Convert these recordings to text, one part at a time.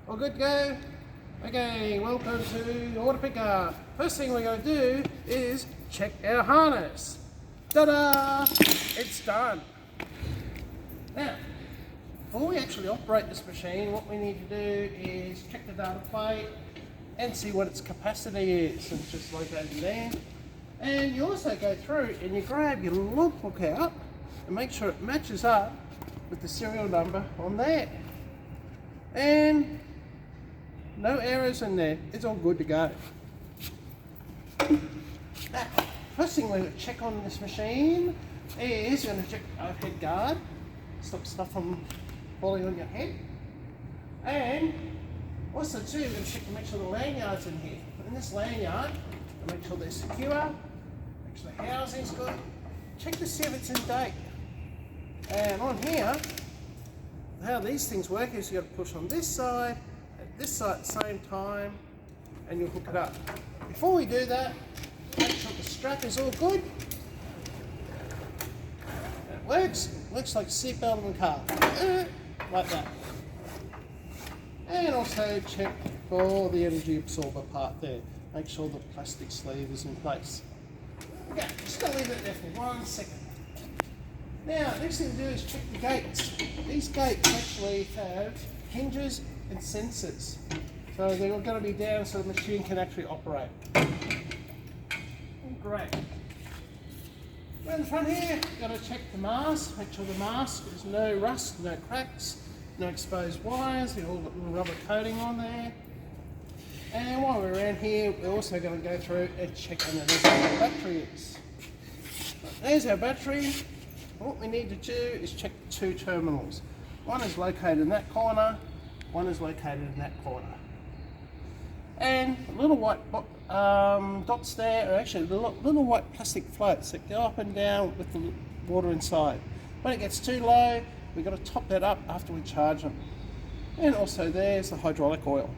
All good to go? Okay, welcome to Auto Picker. First thing we're going to do is check our harness. Ta-da! It's done. Now, before we actually operate this machine, what we need to do is check the data plate and see what its capacity is. And it's just located there. And you also go through and you grab your logbook out and make sure it matches up with the serial number on there. And no errors in there, it's all good to go. Now, first thing we're going to check on this machine is we're going to check the overhead guard, stop stuff from falling on your head. And also too, we're going to check to make sure the lanyard's in here. In this lanyard, make sure they're secure, make sure the housing's good, check to see if it's in date. And on here, how these things work is you've got to push on this side, at this side at the same time, and you'll hook it up. Before we do that, make sure the strap is all good. It works like a seatbelt in a car, like that. And also check for the energy absorber part there. Make sure the plastic sleeve is in place. Okay, just gonna leave it there for 1 second. Now, next thing to do is check the gates. These gates actually have hinges and sensors. So they're going to be down so the machine can actually operate. Great. In the front here, you've got to check the mask. Make sure the mask is no rust, no cracks, no exposed wires. You've all got a little rubber coating on there. And while we're around here, we're also going to go through and check underneath where our battery is. There's our battery. What we need to do is check the two terminals. One is located in that corner, one is located in that corner. And the little white dots there are actually little white plastic floats that go up and down with the water inside. When it gets too low, we've got to top that up after we charge them. And also there's the hydraulic oil.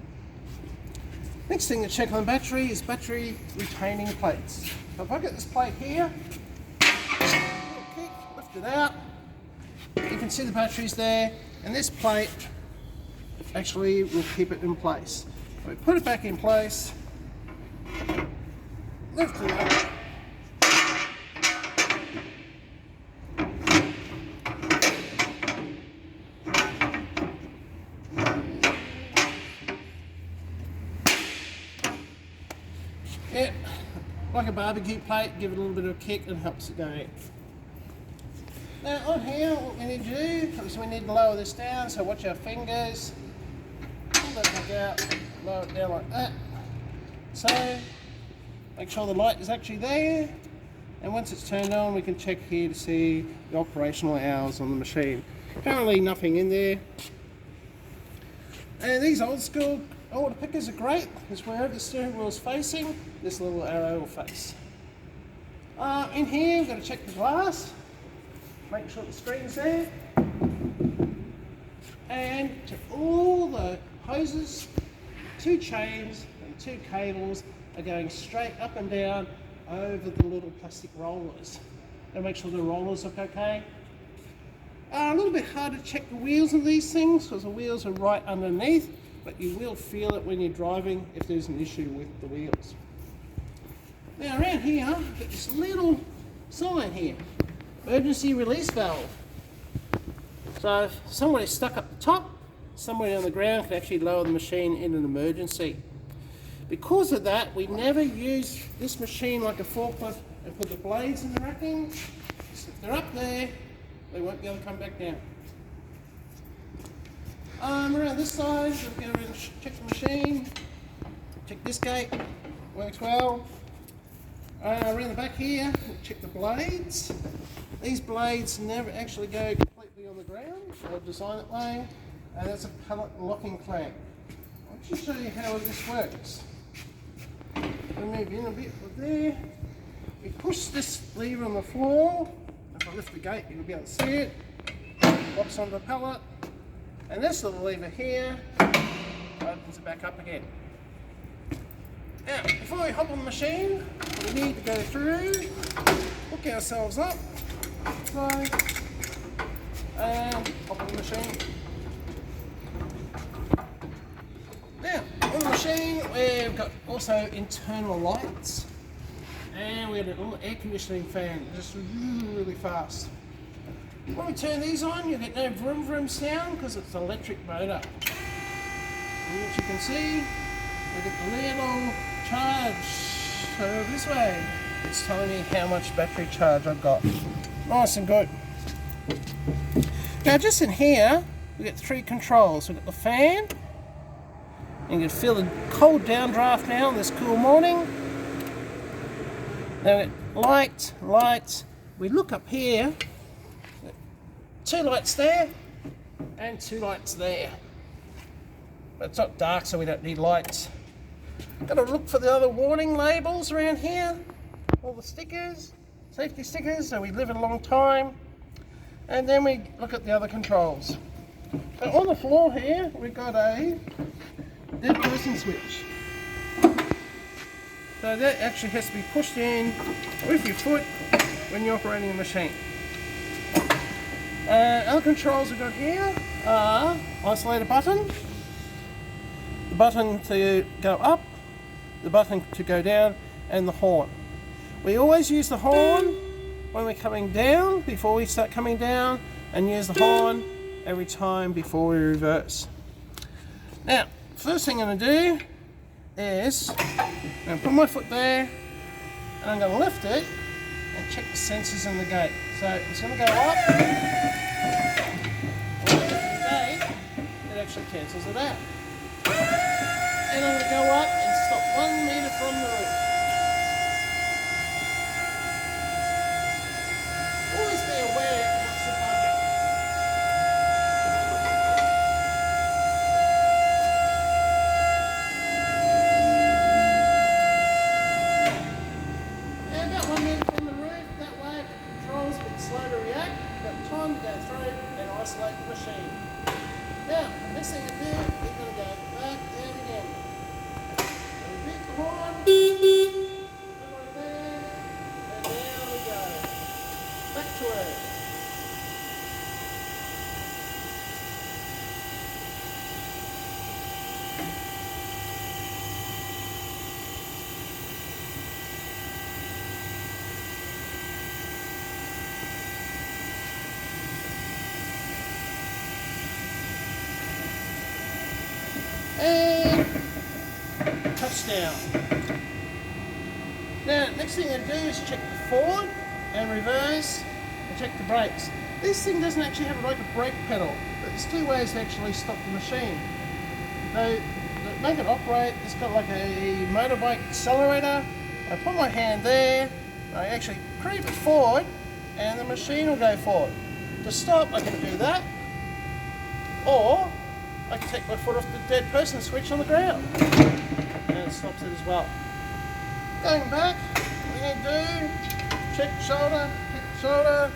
Next thing to check on the battery is battery retaining plates. So if I get this plate here, lift it out, you can see the batteries there, and this plate actually will keep it in place. We put it back in place, lift it up, yeah, like a barbecue plate, give it a little bit of a kick and helps it go in. Now on here, what we need to do is we need to lower this down, so watch our fingers, pull that back out, lower it down like that. So, make sure the light is actually there, and once it's turned on, we can check here to see the operational hours on the machine. Currently nothing in there. And these old school Auto Pickers are great, because wherever the steering wheel is facing, this little arrow will face. In here, we've got to check the glass. Make sure the screen's there, and check all the hoses, 2 chains and 2 cables are going straight up and down over the little plastic rollers. And make sure the rollers look okay. A little bit hard to check the wheels of these things because the wheels are right underneath, but you will feel it when you're driving if there's an issue with the wheels. Now around here, I've got this little sign here. Emergency release valve. So if somebody's stuck up the top, somewhere on the ground can actually lower the machine in an emergency. Because of that, we never use this machine like a forklift and put the blades in the racking. So if they're up there, they won't be able to come back down. Around this side, we'll go and check the machine. Check this gate, works well. Around the back here, we'll check the blades. These blades never actually go completely on the ground, they're designed that way, and that's a pellet locking clamp. I'll just show you how this works. We'll move in a bit with there. We push this lever on the floor. If I lift the gate, you'll be able to see it. Locks onto the pellet, and this little lever here opens it back up again. Now, before we hop on the machine, we need to go through, hook ourselves up, and hop on the machine. machine, we've got also internal lights, and we've got a little air conditioning fan, just really fast. When we turn these on, you get no vroom vroom sound because it's an electric motor. And as you can see, we get the little charge. So this way, it's telling me how much battery charge I've got. Nice and good. Now just in here, we get 3 controls. We've got the fan. You can feel the cold downdraft now on this cool morning. Now we get lights. We look up here. 2 lights there and 2 lights there. But it's not dark, so we don't need lights. Got to look for the other warning labels around here. All the stickers, safety stickers, so we live a long time. And then we look at the other controls. So on the floor here, we've got a dead person switch. So that actually has to be pushed in with your foot when you're operating the machine. Other controls we've got here are isolator button, the button to go up, the button to go down, and the horn. We always use the horn when we're coming down, before we start coming down, and use the horn every time before we reverse. Now, first thing I'm going to do is I'm going to put my foot there, and I'm going to lift it and check the sensors in the gate. So it's going to go up, it actually cancels it out. And I'm going to go up and stop 1 metre from the roof. Always be aware of what's above you. And about 1 metre from the roof, that way the controls a bit slow to react, you've got time to go through and isolate the machine. Now, the next thing to do, we're going to go back down again. So we beat the horn, put it there, and there we go. Back to earth. And touchdown. Now, next thing I do is check the forward and reverse and check the brakes. This thing doesn't actually have like a brake pedal, but there's 2 ways to actually stop the machine. So, to make it operate, it's got like a motorbike accelerator. I put my hand there, I actually creep it forward, and the machine will go forward. To stop, I can do that, or I can take my foot off the dead person switch on the ground, and it stops it as well. Going back, what we're going to do, check shoulder, hit shoulder,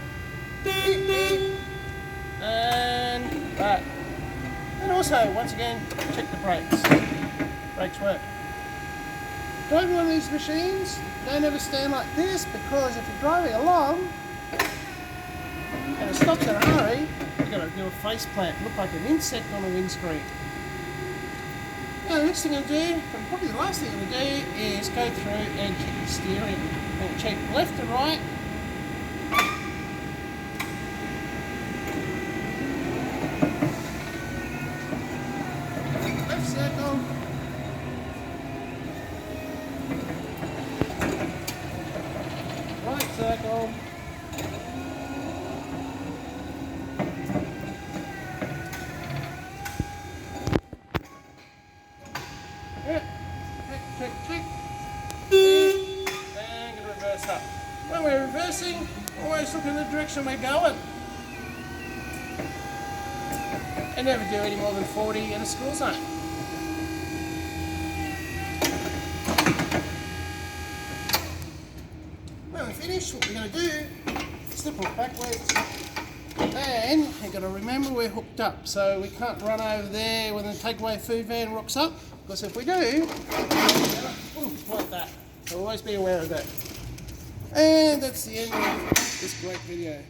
beep, beep, and back. And also, once again, check the brakes. Brakes work. Driving one of these machines, don't ever stand like this, because if you're driving along and it stops in a hurry, you've got to do a face plant, look like an insect on a windscreen. Now the next thing I do, and probably the last thing I'm going to do, is go through and check the steering. And check left and right. Left circle. Right circle. Check. And going to reverse up. When we're reversing, always look in the direction we're going. And never do any more than 40 in a school zone. When we finish, what we're going to do is slip it backwards. And you've got to remember we're hooked up, so we can't run over there when the takeaway food van rocks up, because if we do, like that. So always be aware of that. And that's the end of this great video.